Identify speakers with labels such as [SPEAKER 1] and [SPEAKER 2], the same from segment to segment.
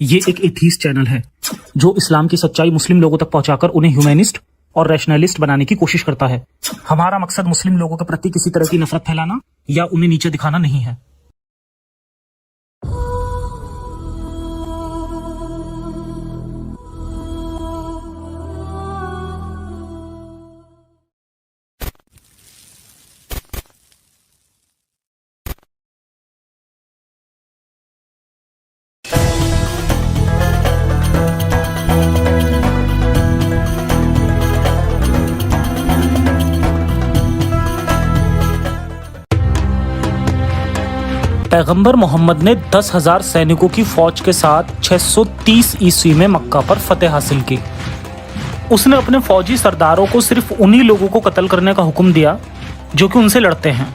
[SPEAKER 1] ये एक atheist channel है जो इस्लाम की सच्चाई मुस्लिम लोगों तक पहुंचाकर उन्हें ह्यूमैनिस्ट और रैशनलिस्ट बनाने की कोशिश करता है। हमारा मकसद मुस्लिम लोगों के प्रति किसी तरह की नफरत फैलाना या उन्हें नीचे दिखाना नहीं है। पैगंबर मोहम्मद ने 10,000 सैनिकों की फौज के साथ 630 ईस्वी में मक्का पर फतेह हासिल की। उसने अपने फौजी सरदारों को सिर्फ उन्हीं लोगों को कत्ल करने का हुक्म दिया जो कि उनसे लड़ते हैं।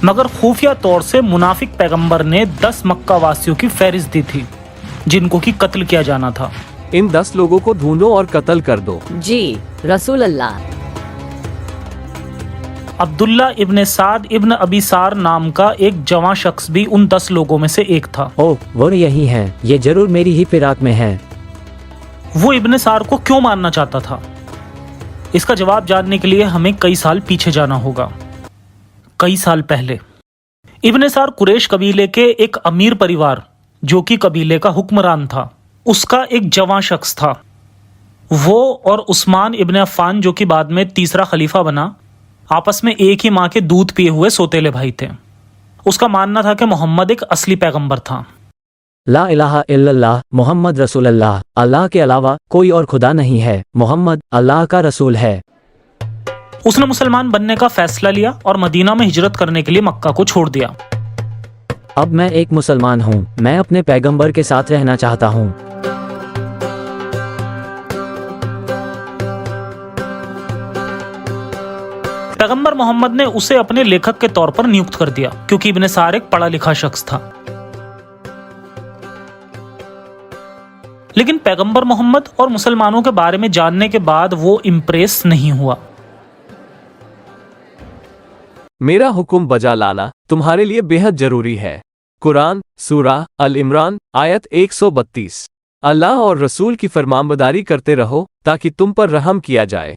[SPEAKER 1] मगर खुफिया तौर से मुनाफिक पैगंबर ने 10 मक्का वासियों की फहरिस्त दी थी जिनको की कत्ल किया जाना था।
[SPEAKER 2] इन 10 लोगों को ढूंढो और कत्ल कर दो।
[SPEAKER 3] जी रसूल अल्लाह।
[SPEAKER 1] अब्दुल्ला इब्ने साद इब्न अबी सार नाम का एक जवां शख्स भी उन 10 लोगों में से एक था।
[SPEAKER 4] ओह, वो यही है, ये जरूर मेरी ही फिराक में है।
[SPEAKER 1] वो इब्ने सार को क्यों मारना चाहता था, इसका जवाब जानने के लिए हमें कई साल पीछे जाना होगा। कई साल पहले इब्ने सार कुरैश कबीले के एक अमीर परिवार जो कि कबीले का हुक्मरान था, उसका एक जवां शख्स था। वो और उस्मान इब्ने अफ़्फ़ान जो कि बाद में तीसरा खलीफा बना, आपस में एक ही माँ के दूध पिए हुए सौतेले भाई थे। उसका मानना था कि मोहम्मद एक असली पैगंबर था।
[SPEAKER 4] ला इलाहा इल्लल्लाह मोहम्मद रसूलुल्लाह, अल्लाह के अलावा कोई और खुदा नहीं है, मोहम्मद अल्लाह का रसूल है।
[SPEAKER 1] उसने मुसलमान बनने का फैसला लिया और मदीना में हिजरत करने के लिए मक्का को छोड़ दिया।
[SPEAKER 4] अब मैं एक मुसलमान हूँ, मैं अपने पैगंबर के साथ रहना चाहता हूँ।
[SPEAKER 1] पैगंबर मोहम्मद ने उसे अपने लेखक के तौर पर नियुक्त कर दिया क्योंकि इब्ने सार एक पढ़ा लिखा शख्स था। लेकिन पैगंबर मोहम्मद और मुसलमानों के बारे में जानने के बाद वो इम्प्रेस नहीं हुआ।
[SPEAKER 2] मेरा हुक्म बजा लाना तुम्हारे लिए बेहद जरूरी है। कुरान सूरा अल इमरान आयत 132। अल्लाह और रसूल की फरमानबरदारी करते रहो ताकि तुम पर रहम किया जाए।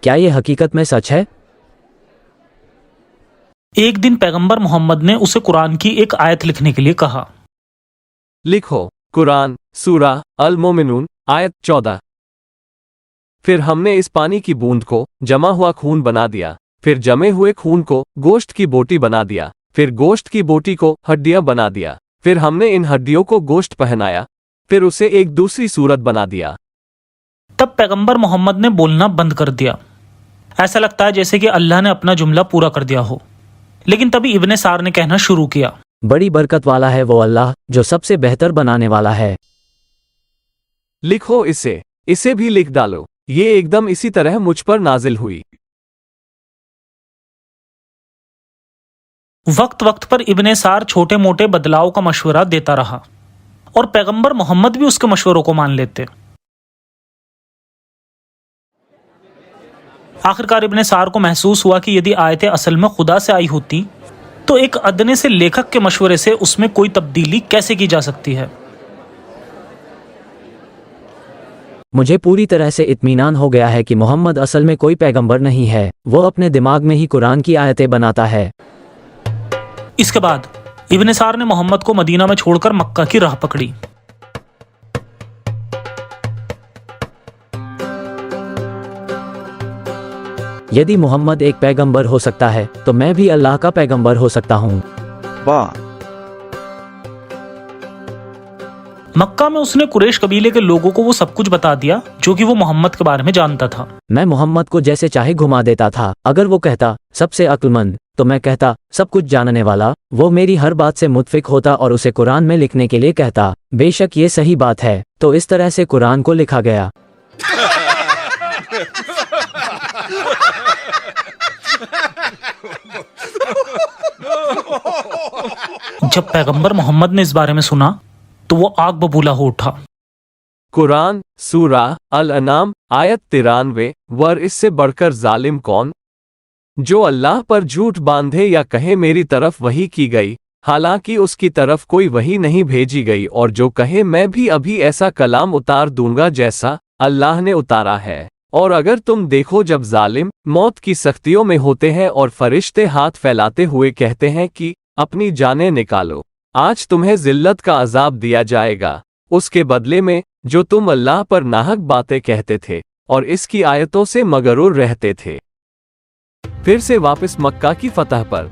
[SPEAKER 4] क्या ये हकीकत में सच है?
[SPEAKER 1] एक दिन पैगंबर मोहम्मद ने उसे कुरान की एक आयत लिखने के लिए कहा।
[SPEAKER 2] लिखो कुरान सूरा अल मोमिनून आयत 14। फिर हमने इस पानी की बूंद को जमा हुआ खून बना दिया, फिर जमे हुए खून को गोश्त की बोटी बना दिया, फिर गोश्त की बोटी को हड्डियां बना दिया, फिर हमने इन हड्डियों को गोश्त पहनाया, फिर उसे एक दूसरी सूरत बना दिया।
[SPEAKER 1] तब पैगंबर मोहम्मद ने बोलना बंद कर दिया। ऐसा लगता है जैसे कि अल्लाह ने अपना जुमला पूरा कर दिया हो। लेकिन तभी इब्ने सार ने कहना शुरू किया,
[SPEAKER 4] बड़ी बरकत वाला है वो अल्लाह जो सबसे बेहतर बनाने वाला है।
[SPEAKER 2] लिखो इसे भी लिख डालो, ये एकदम इसी तरह मुझ पर नाजिल हुई।
[SPEAKER 1] वक्त वक्त पर इब्ने सार छोटे मोटे बदलाव का मशवरा देता रहा और पैगंबर मोहम्मद भी उसके मशवरों को मान लेते। आखिरकार इब्ने सार को महसूस हुआ कि यदि आयतें असल में खुदा से आई होती तो एक अदने से लेखक के मशवरे से उसमें कोई तब्दीली कैसे की जा सकती है।
[SPEAKER 4] मुझे पूरी तरह से इत्मीनान हो गया है कि मोहम्मद असल में कोई पैगंबर नहीं है, वो अपने दिमाग में ही कुरान की आयतें बनाता है।
[SPEAKER 1] इसके बाद इब्ने सार ने मोहम्मद को मदीना में छोड़कर मक्का की राह पकड़ी।
[SPEAKER 4] यदि मोहम्मद एक पैगंबर हो सकता है तो मैं भी अल्लाह का पैगंबर हो सकता हूँ।
[SPEAKER 1] मक्का में उसने कुरैश कबीले के लोगों को वो सब कुछ बता दिया जो कि वो मोहम्मद के बारे में जानता था।
[SPEAKER 4] मैं मोहम्मद को जैसे चाहे घुमा देता था। अगर वो कहता सबसे अक्लमंद तो मैं कहता सब कुछ जानने वाला। वो मेरी हर बात से मुत्फिक होता और उसे कुरान में लिखने के लिए कहता बेशक ये सही बात है। तो इस तरह से कुरान को लिखा गया।
[SPEAKER 1] जब पैगंबर मोहम्मद ने इस बारे में सुना तो वो आग बबूला हो उठा।
[SPEAKER 2] कुरान सूरा अल अनाम आयत 93 वर इससे बढ़कर जालिम कौन? जो अल्लाह पर झूठ बांधे या कहे मेरी तरफ वही की गई, हालांकि उसकी तरफ कोई वही नहीं भेजी गई, और जो कहे मैं भी अभी ऐसा कलाम उतार दूंगा जैसा अल्लाह ने उतारा है। और अगर तुम देखो जब जालिम मौत की सख्तियों में होते हैं और फरिश्ते हाथ फैलाते हुए कहते हैं कि अपनी जानें निकालो, आज तुम्हें जिल्लत का अजाब दिया जाएगा उसके बदले में जो तुम अल्लाह पर नाहक बातें कहते थे और इसकी आयतों से मगरूर रहते थे। फिर से वापस मक्का की फतह पर।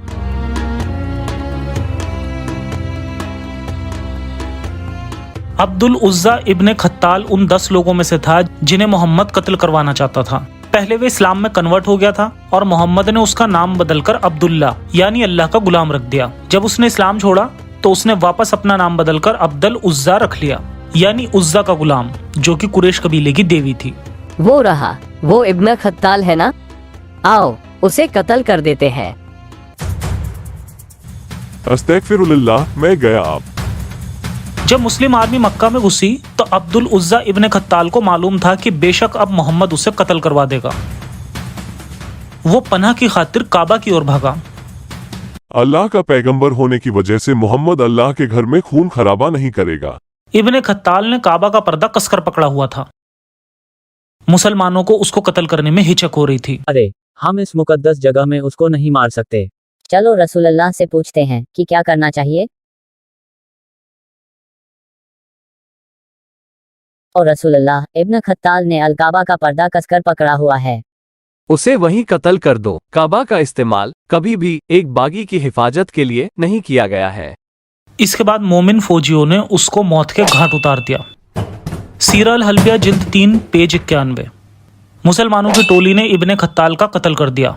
[SPEAKER 1] अब्दुल उज्जा इब्ने खत्ताल उन 10 लोगों में से था जिन्हें मोहम्मद कत्ल करवाना चाहता था। पहले वे इस्लाम में कन्वर्ट हो गया था और मोहम्मद ने उसका नाम बदलकर अब्दुल्ला यानी अल्लाह का गुलाम रख दिया। जब उसने इस्लाम छोड़ा तो उसने वापस अपना नाम बदलकर अब्दुल उज्जा रख लिया यानी उज्जा का गुलाम, जो कि कुरैश कबीले की देवी थी।
[SPEAKER 3] वो रहा, वो इब्न खत्ताल है ना, आओ उसे कत्ल कर देते हैं।
[SPEAKER 5] अस्तगफिरुल्लाह, मैं गया। आप
[SPEAKER 1] जब मुस्लिम आर्मी मक्का में घुसी तो अब्दुल उज्जा इब्ने खत्ताल को मालूम था कि बेशक अब मोहम्मद उसे कत्ल करवा देगा। वो पनाह की खातिर काबा की ओर भागा।
[SPEAKER 5] अल्लाह का पैगंबर होने की वजह से मोहम्मद अल्लाह के घर में खून खराबा नहीं करेगा।
[SPEAKER 1] इब्ने खत्ताल ने काबा का पर्दा कसकर पकड़ा हुआ था। मुसलमानों को उसको कत्ल करने में हिचक हो रही थी।
[SPEAKER 4] अरे हम इस मुकद्दस जगह में उसको नहीं मार सकते।
[SPEAKER 3] चलो रसूलुल्लाह से पूछते हैं कि क्या करना चाहिए। और रसूलुल्लाह, इब्न खत्ताल ने अलकाबा का पर्दा कसकर पकड़ा हुआ है।
[SPEAKER 2] उसे वहीं कत्ल कर दो। काबा का इस्तेमाल कभी भी एक बागी की हिफाजत के लिए नहीं किया गया है।
[SPEAKER 1] इसके बाद मोमिन फौजियों ने उसको मौत के घाट उतार दिया। सीरा अल हल्बिया जिल्द 3 पेज 91। मुसलमानों की टोली ने इब्ने खत्ताल का कत्ल कर दिया।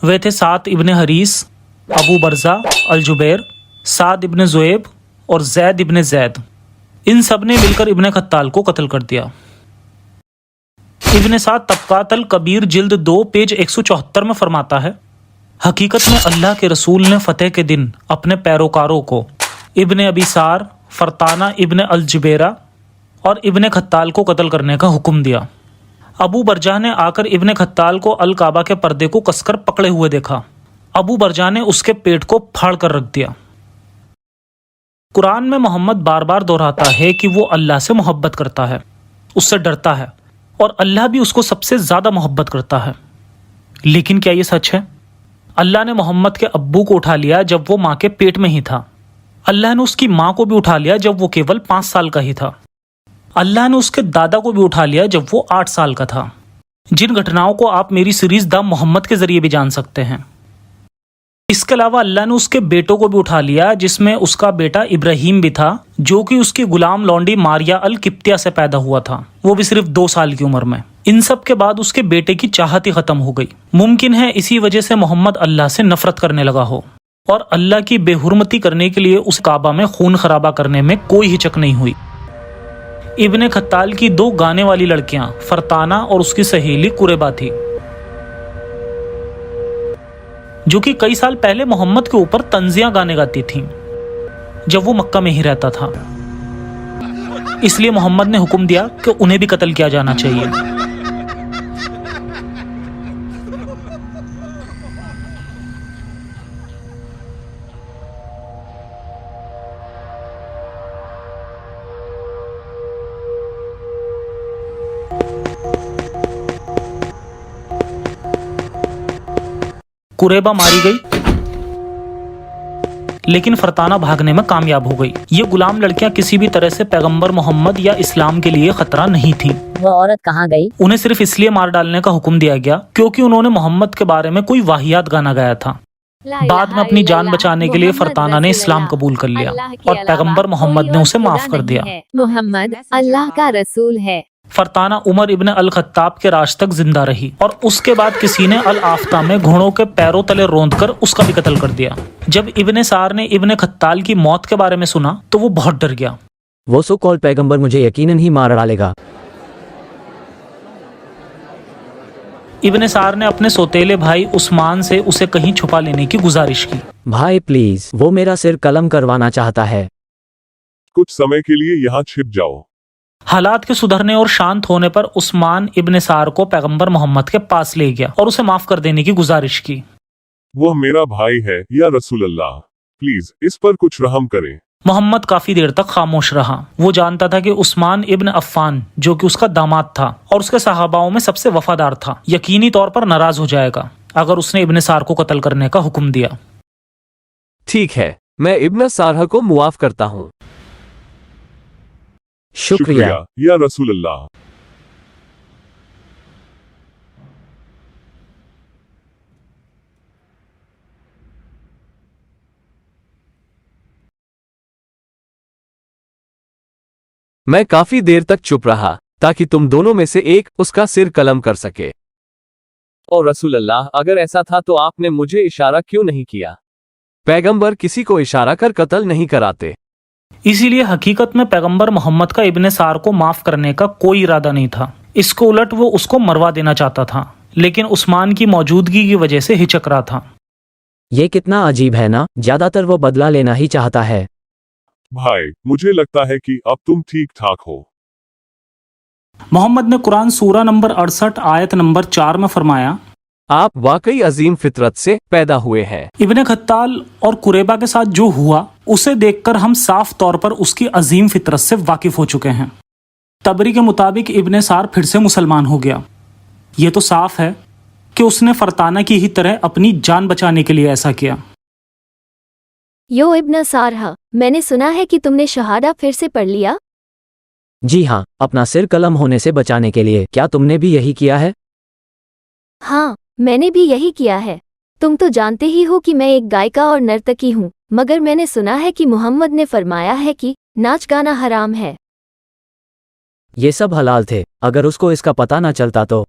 [SPEAKER 1] वे थे साद इब्ने हरीस, अबू बरजा अल जुबैर, साद इब्ने ज़ुएब और जैद इब्ने जैद। इन सब ने मिलकर इब्ने खत्ताल को कत्ल कर दिया। इब्ने साद तबकात अल कबीर जिल्द 2 पेज 174 में फरमाता है, हकीकत में अल्लाह के रसूल ने फतेह के दिन अपने पैरोकारों को इब्ने अबीसार, फरताना इब्ने अल जुबैरा और इब्ने खत्ताल को कत्ल करने का हुक्म दिया। अबू बरजा ने आकर इब्ने खत्ताल को अल काबा के पर्दे को कसकर पकड़े हुए देखा। अबू बरजा ने उसके पेट को फाड़ कर रख दिया। कुरान में मोहम्मद बार बार दोहराता है कि वो अल्लाह से मोहब्बत करता है, उससे डरता है और अल्लाह भी उसको सबसे ज्यादा मोहब्बत करता है। लेकिन क्या ये सच है? अल्लाह ने मोहम्मद के अब्बू को उठा लिया जब वो माँ के पेट में ही था। अल्लाह ने उसकी माँ को भी उठा लिया जब वो केवल 5 साल का ही था। अल्लाह ने उसके दादा को भी उठा लिया जब वो 8 साल का था। जिन घटनाओं को आप मेरी सीरीज द मोहम्मद के जरिए भी जान सकते हैं। इसके अलावा अल्लाह ने उसके बेटों को भी उठा लिया, जिसमें उसका बेटा इब्राहिम भी था, जो कि उसकी गुलाम लौंडी मारिया अल किप्तिया से पैदा हुआ था, वो भी सिर्फ 2 साल की उम्र में। इन सब के बाद उसके बेटे की चाहत ही खत्म हो गई। मुमकिन है इसी वजह से मोहम्मद अल्लाह से नफरत करने लगा हो और अल्लाह की बेहुरमती करने के लिए उस काबा में खून खराबा करने में कोई हिचक नहीं हुई। इब्ने खत्ताल की 2 गाने वाली लड़कियां फरताना और उसकी सहेली कुरेबा थी, जो कि कई साल पहले मोहम्मद के ऊपर तंजियां गाने गाती थीं जब वो मक्का में ही रहता था। इसलिए मोहम्मद ने हुक्म दिया कि उन्हें भी कत्ल किया जाना चाहिए। कुरेबा मारी गई, लेकिन फरताना भागने में कामयाब हो गई। ये गुलाम लड़कियां किसी भी तरह से पैगंबर मोहम्मद या इस्लाम के लिए खतरा नहीं थी।
[SPEAKER 3] वो औरत कहाँ गई?
[SPEAKER 1] उन्हें सिर्फ इसलिए मार डालने का हुक्म दिया गया क्योंकि उन्होंने मोहम्मद के बारे में कोई वाहियात गाना गाया था। बाद में अपनी जान बचाने के लिए फरताना ने इस्लाम कबूल कर लिया और पैगंबर मोहम्मद ने उसे माफ कर दिया।
[SPEAKER 6] मोहम्मद अल्लाह का रसूल है।
[SPEAKER 1] फरताना उमर इब्ने अल खत्ताब के राज तक जिंदा रही और उसके बाद किसी ने अल आफ्ता में घोड़ों के पैरों तले रौंदकर उसका भी कत्ल कर दिया। जब इब्ने सार ने इब्ने खत्ताल की मौत के बारे में सुना तो वो बहुत डर गया।
[SPEAKER 4] वो सो कॉल पैगंबर मुझे यकीनन ही मार डालेगा।
[SPEAKER 1] इब्ने सार ने अपने सौतेले भाई उस्मान से उसे कहीं छुपा लेने की गुजारिश की।
[SPEAKER 4] भाई प्लीज, वो मेरा सिर कलम करवाना चाहता है।
[SPEAKER 5] कुछ समय के लिए यहाँ छिप जाओ।
[SPEAKER 1] हालात के सुधरने और शांत होने पर उस्मान इब्न सार को पैगंबर मोहम्मद के पास ले गया और उसे माफ कर देने की गुजारिश की।
[SPEAKER 5] वह मेरा भाई है या रसूल अल्लाह, प्लीज इस पर कुछ रहम करें।
[SPEAKER 1] मोहम्मद काफी देर तक खामोश रहा। वो जानता था कि उस्मान इब्न अफ़्फ़ान, जो कि उसका दामाद था और उसके सहाबाओं में सबसे वफादार था, यकीनी तौर पर नाराज हो जाएगा अगर उसने इब्न सार को कत्ल करने का हुक्म दिया।
[SPEAKER 2] ठीक है, मैं इब्न सारह को मुआफ करता हूँ।
[SPEAKER 4] शुक्रिया।
[SPEAKER 5] या रसूल अल्लाह।
[SPEAKER 2] मैं काफी देर तक चुप रहा ताकि तुम दोनों में से एक उसका सिर कलम कर सके। और रसूल अल्लाह, अगर ऐसा था तो आपने मुझे इशारा क्यों नहीं किया? पैगंबर किसी को इशारा कर कत्ल नहीं कराते।
[SPEAKER 1] इसीलिए हकीकत में पैगंबर मोहम्मद का इब्न सार को माफ करने का कोई इरादा नहीं था। इसको उलट वो उसको मरवा देना चाहता था, लेकिन उस्मान की मौजूदगी की वजह से हिचक रहा था।
[SPEAKER 4] ये कितना अजीब है ना, ज्यादातर वो बदला लेना ही चाहता है।
[SPEAKER 5] भाई, मुझे लगता है कि अब तुम ठीक ठाक हो।
[SPEAKER 1] मोहम्मद ने कुरान सूरा नंबर 68 आयत नंबर 4 में फरमाया,
[SPEAKER 2] आप वाकई अजीम फितरत से पैदा हुए हैं।
[SPEAKER 1] इब्ने खत्ताल और कुरैबा के साथ जो हुआ उसे देखकर हम साफ तौर पर उसकी अजीम फितरत से वाकिफ हो चुके हैं। तबरी के मुताबिक इब्ने सार फिर से मुसलमान हो गया। ये तो साफ है कि उसने फरताना की ही तरह अपनी जान बचाने के लिए ऐसा किया।
[SPEAKER 6] यो इब्न सारह, मैंने सुना है कि तुमने शहादा फिर से पढ़ लिया।
[SPEAKER 4] जी हाँ, अपना सिर कलम होने से बचाने के लिए। क्या तुमने भी यही किया है?
[SPEAKER 6] हाँ, मैंने भी यही किया है। तुम तो जानते ही हो कि मैं एक गायिका और नर्तकी हूँ, मगर मैंने सुना है कि मोहम्मद ने फरमाया है कि नाच गाना हराम है।
[SPEAKER 4] ये सब हलाल थे। अगर उसको इसका पता न चलता तो